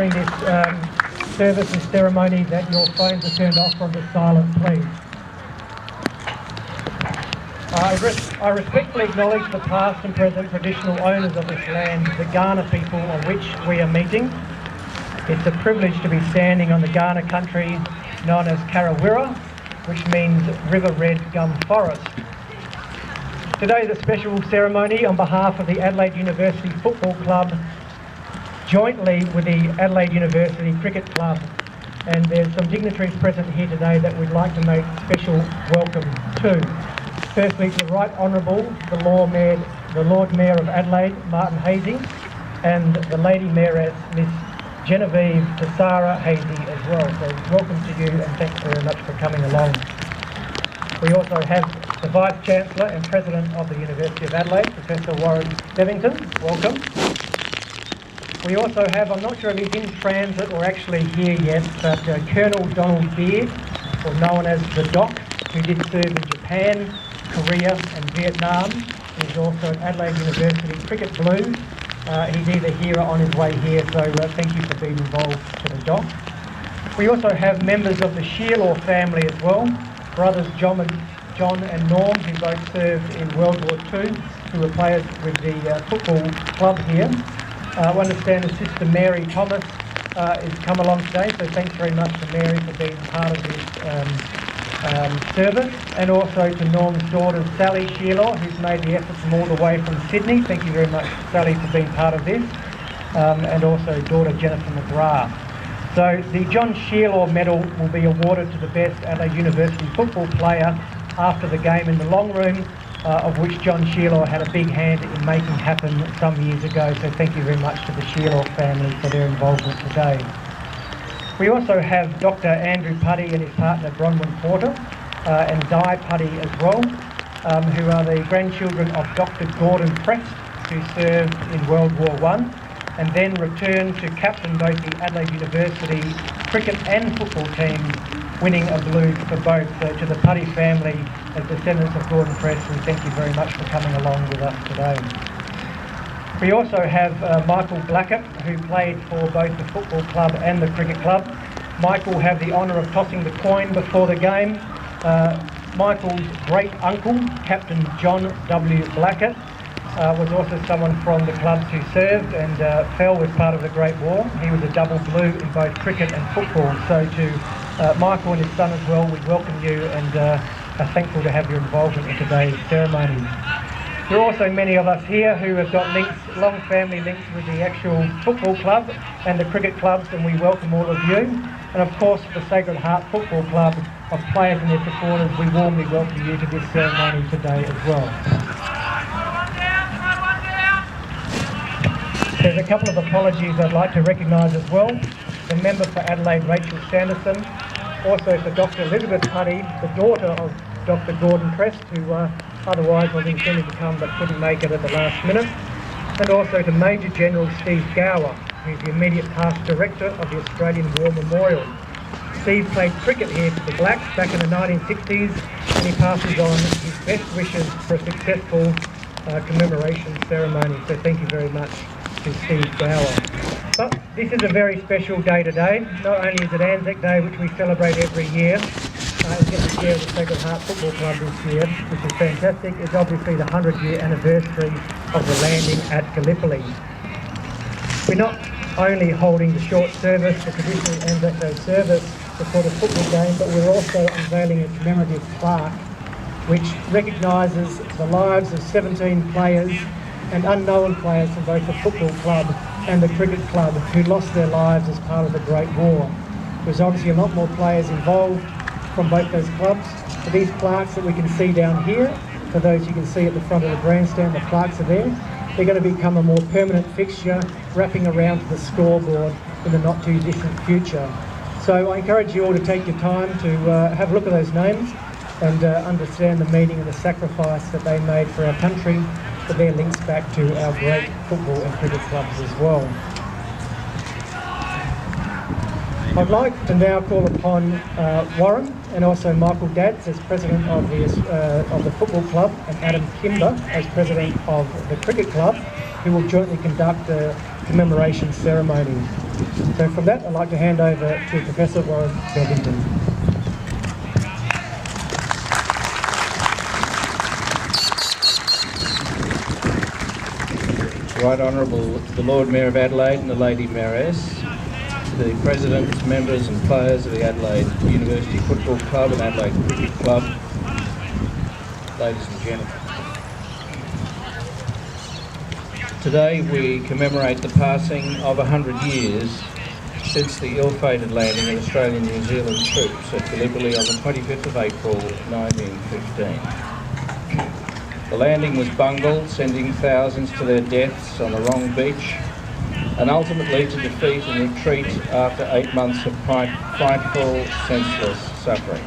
during this service and ceremony that your phones are turned off from the silent, please. I respectfully acknowledge the past and present traditional owners of this land, the Kaurna people on which we are meeting. It's a privilege to be standing on the Kaurna country known as Karawira, which means River Red Gum Forest. Today is a special ceremony on behalf of the Adelaide University Football Club, jointly with the Adelaide University Cricket Club. And there's some dignitaries present here today that we'd like to make special welcome to. Firstly, to the Right Honourable, the Lord Mayor of Adelaide, Martin Hazy, and the Lady Mayoress, Miss Genevieve Tessara Hazy as well. So welcome to you and thanks very much for coming along. We also have the Vice-Chancellor and President of the University of Adelaide, Professor Warren Devington. Welcome. We also have, I'm not sure if he's in transit or actually here yet, but Colonel Donald Beard, or known as the Doc, who did serve in Japan, Korea and Vietnam. He's also at Adelaide University Cricket Blue. He's either here or on his way here, so thank you for being involved to the Doc. We also have members of the Shearlaw family as well, brothers John and Norm, who both served in World War II, who were players with the football club here. I understand that Sister Mary Thomas has come along today, so thanks very much to Mary for being part of this service, and also to Norm's daughter Sally Shearlaw, who's made the effort from all the way from Sydney. Thank you very much, Sally, for being part of this, and also daughter Jennifer McGrath. So the John Shearlaw Medal will be awarded to the best Adelaide University football player after the game in the long room, of which John Shearlaw had a big hand in making happen some years ago. So thank you very much to the Shearlaw family for their involvement today. We also have Dr. Andrew Puddy and his partner Bronwyn Porter and Di Puddy as well, who are the grandchildren of Dr. Gordon Prest, who served in World War I and then returned to captain both the Adelaide University cricket and football teams, winning a blue for both. So to the Puddy family, as descendants of Gordon Prest, we thank you very much for coming along with us today. We also have Michael Blackett, who played for both the football club and the cricket club. Mike will have the honour of tossing the coin before the game. Michael's great uncle, Captain John W. Blackett, was also someone from the clubs who served and fell as part of the Great War. He was a double blue in both cricket and football. So to Michael and his son as well, we welcome you and are thankful to have your involvement in today's ceremony. There are also many of us here who have got links, long family links with the actual football club and the cricket clubs, and we welcome all of you. And of course, the Sacred Heart Football Club of players and their supporters, we warmly welcome you to this ceremony today as well. There's a couple of apologies I'd like to recognise as well. The member for Adelaide, Rachel Sanderson, also for Dr. Elizabeth Puddy, the daughter of Dr. Gordon Prest, who otherwise was intended to come but couldn't make it at the last minute, and also to Major General Steve Gower, who's the immediate past director of the Australian War Memorial. Steve played cricket here for the Blacks back in the 1960s, and he passes on his best wishes for a successful commemoration ceremony. So thank you very much to Steve Gower. But this is a very special day today. Not only is it Anzac Day, which we celebrate every year, and get to share with the Sacred Heart Football Club this year, which is fantastic. It's obviously the 100-year anniversary of the landing at Gallipoli. We're not only holding the short service, the traditional Anzac Day service before the football game, but we're also unveiling a commemorative plaque which recognises the lives of 17 players and unknown players from both the football club and the cricket club who lost their lives as part of the Great War. There's obviously a lot more players involved from both those clubs. So these plaques that we can see down here, for those you can see at the front of the grandstand, the plaques are there. They're going to become a more permanent fixture, wrapping around to the scoreboard in the not too distant future. So I encourage you all to take your time to have a look at those names and understand the meaning and the sacrifice that they made for our country, but their links back to our great football and cricket clubs as well. I'd like to now call upon Warren and also Michael Dadds as President of the Football Club and Adam Kimber as President of the Cricket Club who will jointly conduct the commemoration ceremony. So from that, I'd like to hand over to Professor Warren Bebbington. Right Honourable the Lord Mayor of Adelaide and the Lady Mayoress, the Presidents, members and players of the Adelaide University Football Club and Adelaide Cricket Club, ladies and gentlemen. Today we commemorate the passing of 100 years since the ill-fated landing of Australian New Zealand troops at Gallipoli on the 25th of April 1915. The landing was bungled, sending thousands to their deaths on the wrong beach, and ultimately to defeat and retreat after 8 months of frightful, senseless suffering.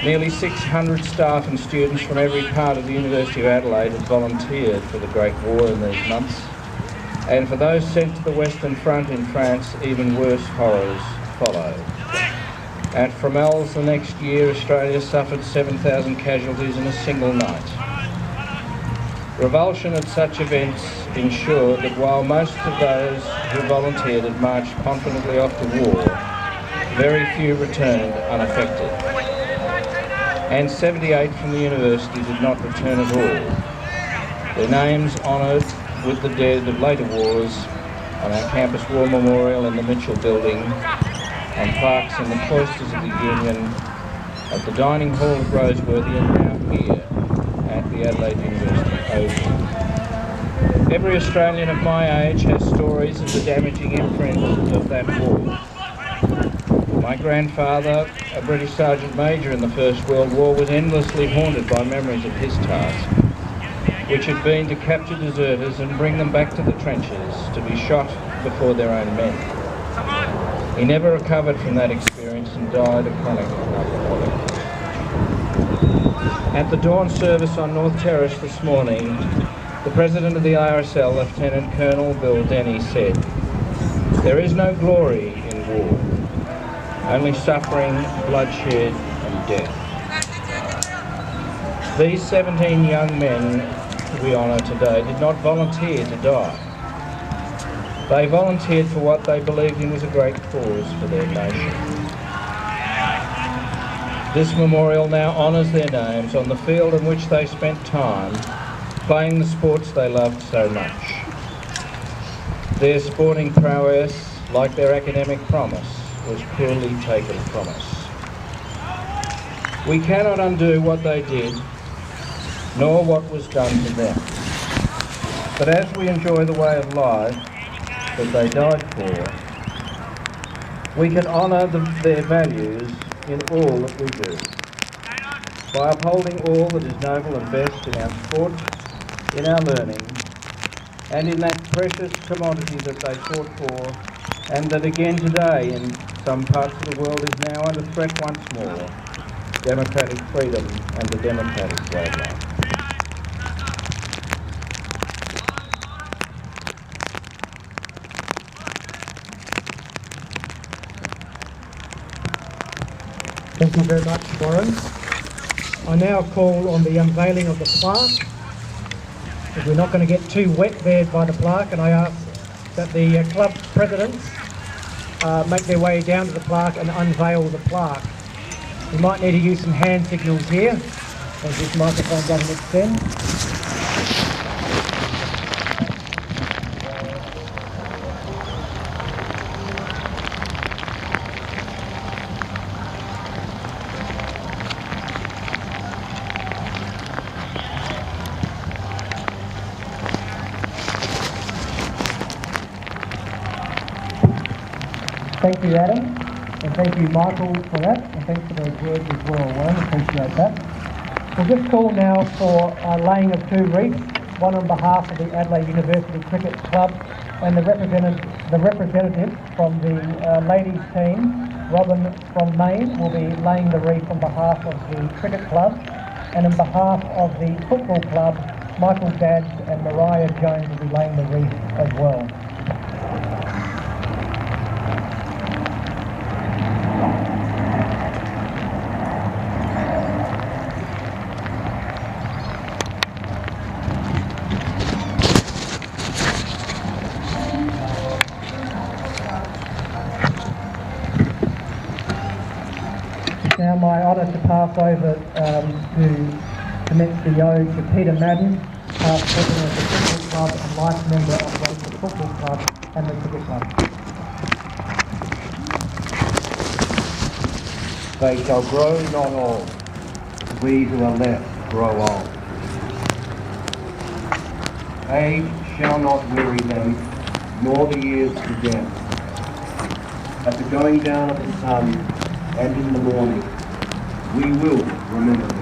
Nearly 600 staff and students from every part of the University of Adelaide had volunteered for the Great War in these months, and for those sent to the Western Front in France, even worse horrors followed. At Fromelles the next year, Australia suffered 7,000 casualties in a single night. Revulsion at such events ensured that while most of those who volunteered had marched confidently off to war, very few returned unaffected. And 78 from the university did not return at all. Their names honoured with the dead of later wars on our campus war memorial in the Mitchell building, on plaques in the cloisters of the Union, at the dining hall of Roseworthy, and now here at the Adelaide University Oval. Every Australian of my age has stories of the damaging imprint of that war. My grandfather, a British Sergeant Major in the First World War, was endlessly haunted by memories of his task, which had been to capture deserters and bring them back to the trenches to be shot before their own men. He never recovered from that experience and died a chronic alcoholic. At the dawn service on North Terrace this morning, the President of the RSL, Lieutenant Colonel Bill Denny, said, "There is no glory in war, only suffering, bloodshed and death." These 17 young men we honour today did not volunteer to die. They volunteered for what they believed in was a great cause for their nation. This memorial now honours their names on the field in which they spent time playing the sports they loved so much. Their sporting prowess, like their academic promise, was cruelly taken from us. We cannot undo what they did, nor what was done to them. But as we enjoy the way of life that they died for, we can honour their values in all that we do, by upholding all that is noble and best in our sport, in our learning, and in that precious commodity that they fought for, and that again today in some parts of the world is now under threat once more: democratic freedom and the democratic way of life. Thank you very much, Warren. I now call on the unveiling of the plaque. We're not going to get too wet there by the plaque, and I ask that the club presidents make their way down to the plaque and unveil the plaque. We might need to use some hand signals here as this microphone doesn't extend. Thank you, Adam, and thank you, Michael, for that, and thanks for those words as well, Warren. Appreciate that. We'll just call now for laying of two wreaths, one on behalf of the Adelaide University Cricket Club, and the representative from the ladies team, Robin from Maine, will be laying the wreath on behalf of the Cricket Club, and on behalf of the Football Club, Michael Dads and Mariah Jones will be laying the wreath as well. It's now my honour to pass over to commence the ode to Peter Madden, past president of the Football Club and life member of both the Football Club and the Cricket Club. They shall grow not old, we who are left grow old. Age shall not weary them, nor the years forget. At the going down of the sun and in the morning, we will remember them.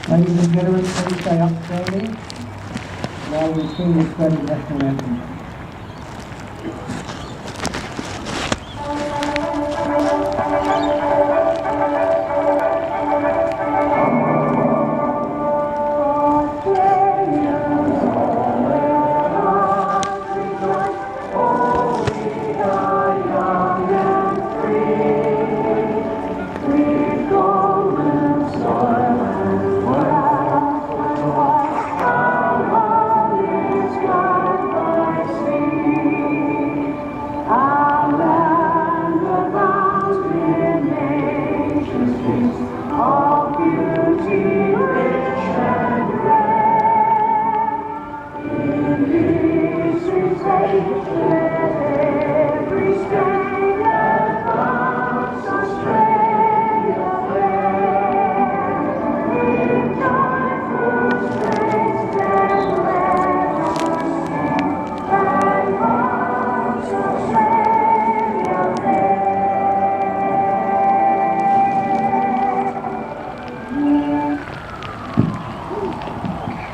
Ladies and gentlemen, please stay upstanding. Now we'll sing the Australian National Anthem.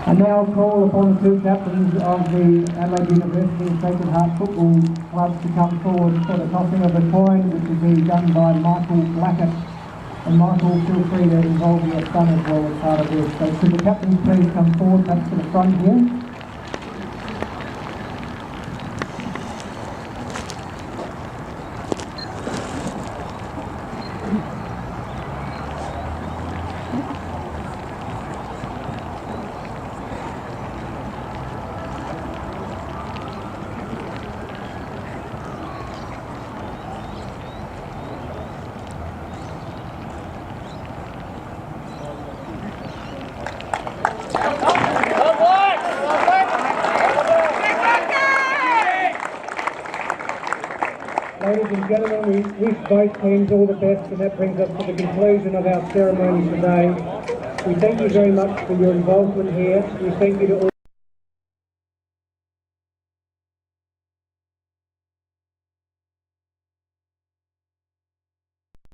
I now call upon the two captains of the Adelaide University and Sacred Heart Football Clubs to come forward for the tossing of the coin, which will be done by Michael Blackett. And Michael, feel free to involve your son as well as part of this. So could the captains please come forward, perhaps to the front here? Ladies and gentlemen, we wish both teams all the best, and that brings us to the conclusion of our ceremony today. We thank you very much for your involvement here. We thank you to all